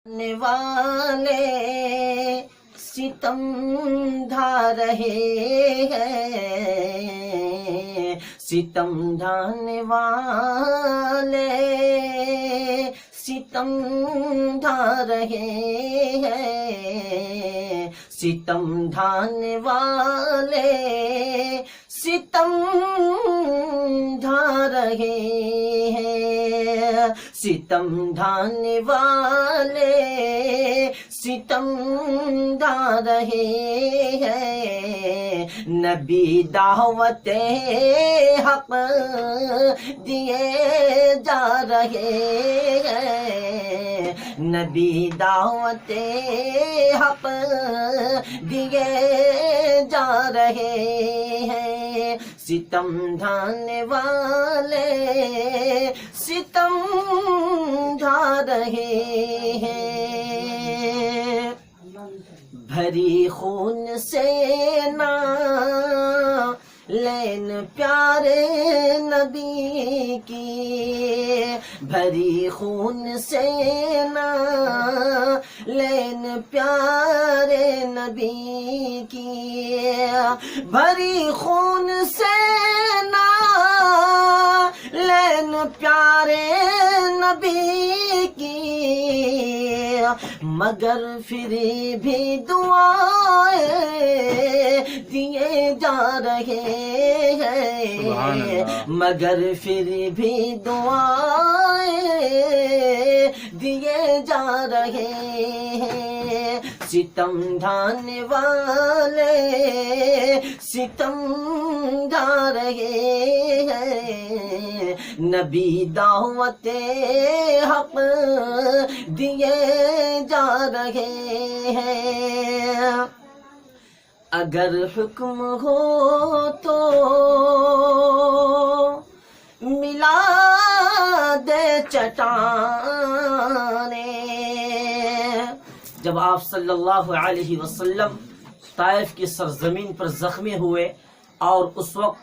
ڈھانے والے ستم ڈھا رہے ہیں، ستم ڈھانے والے ستم ڈھا رہے ہیں، ستم ڈھانے والے ستم ڈھا رہے ہیں، ستم ڈھانے والے ستم ڈھا رہے ہیں، نبی دعوت حق دیے جا رہے ہیں، نبی دعوت حق دیے جا رہے ہیں، ستم ڈھانے والے ستم ڈھا رہے ہیں، بھری خون سے نالین پیارے نبی کی، بھری خون سے نالین پیارے نبی کی، بھری خون سے نالین پیارے نبی کی، مگر پھر بھی دعائیں دیے جا رہے ہیں، مگر پھر بھی دعائیں دیے جا رہے ہیں، ستم ڈھانے والے ستم ڈھا رہے ہیں، نبی دعوت حق دیے جا رہے ہیں، اگر حکم ہو تو ملا دے چٹانیں۔ جب آپ صلی اللہ علیہ وسلم طائف کی سرزمین پر زخمی ہوئے اور اس وقت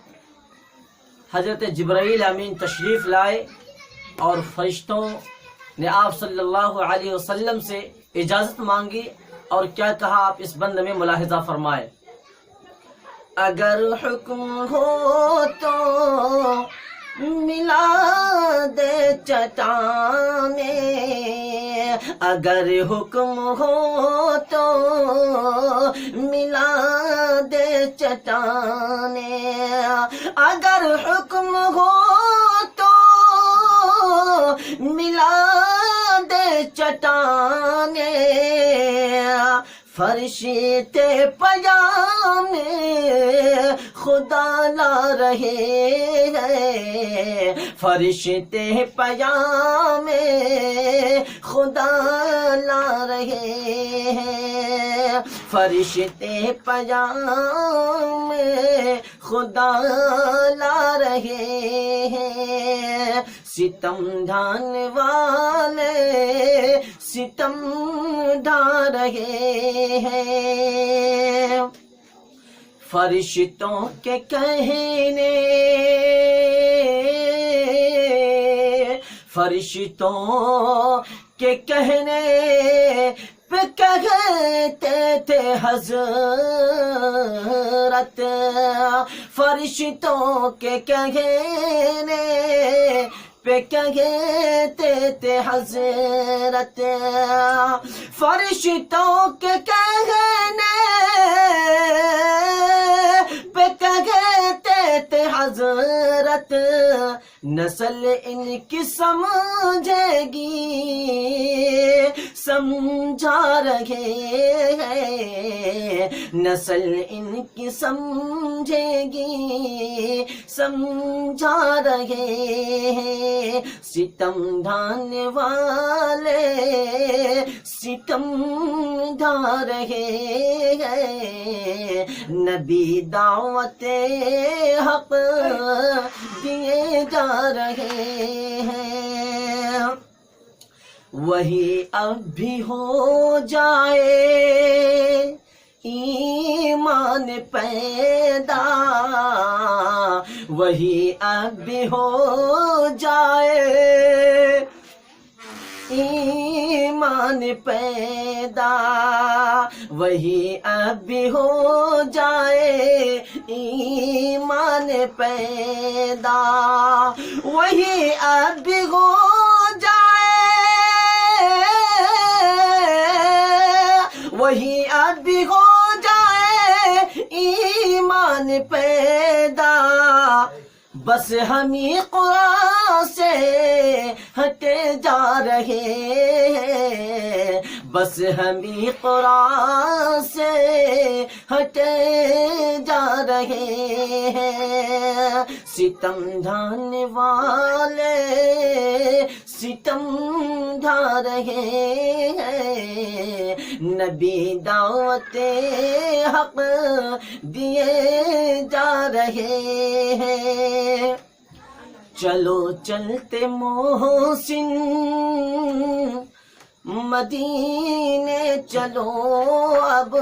حضرت جبرائیل امین تشریف لائے اور فرشتوں نے آپ صلی اللہ علیہ وسلم سے اجازت مانگی اور کیا کہا، آپ اس بند میں ملاحظہ فرمائے، اگر حکم ہو تو ملا دے چٹانیں، اگر حکم ہو تو ملا دے چٹانیں، اگر حکم ہو تو ملا دے چٹانیں، فرشتے پیام خدا لا رہے ہیں، فرشتے پیام خدا لا رہے ہیں، فرشتے پیام خدا لا رہے ہیں، ستم ڈھانے والے ستم ڈھا رہے ہیں، فرشتوں کے کہنے فرشتوں کے کہنے پہ کہتے تھے حضرت، فرشتوں کے کہنے پہ کہتے تھے حضرت، فرشتوں کے کہنے پہ کہتے تھے حضرت، نسل ان کی سمجھے گی سمجھا رہے ہیں، نسل ان کی سمجھے گی سمجھا رہے ہیں، ستم ڈھانے والے ستم ڈھا رہے ہیں، نبی دعوت حق دیے جا رہے ہیں، وہی اب بھی ہو جائے ایمان پیدا، وہی اب بھی ہو جائے ایمان ایمان پیدا، وہی اب بھی ہو جائے ایمان پیدا، وہی اب بھی ہو جائے، وہی اب بھی ہو جائے ایمان پیدا، بس ہم ہی قرآن سے ہٹے جا رہے ہیں، بس ہم ہی قرآن سے ہٹے جا رہے ہیں، ستم ڈھانے والے ستم ڈھا رہے ہیں، نبی دعوت حق دیے جا رہے ہیں، چلو چلتے محسن مدینے چلو اب،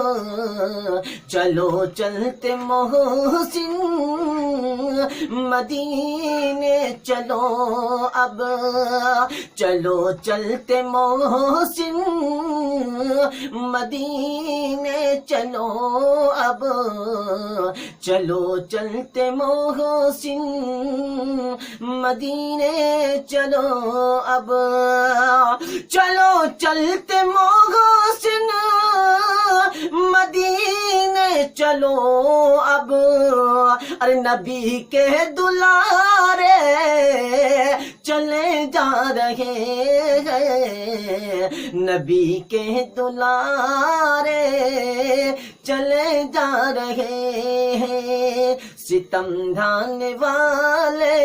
چلو چلتے محسن مدینے چلو اب، چلو چلتے محسن مدینے چلو اب، چلو چلتے محسن مدینے چلو اب، چلو چلتے محسن مدینے چلو اب، ارے نبی کے دلارے چلے جا رہے ہیں، نبی کے دلارے چلے جا رہے ہیں، ستم ڈھانے والے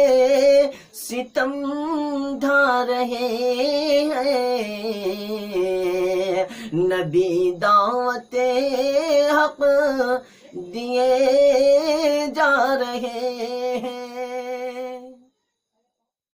ستم ڈھا رہے ہیں، نبی دعوت حق دیے جا رہے ہیں۔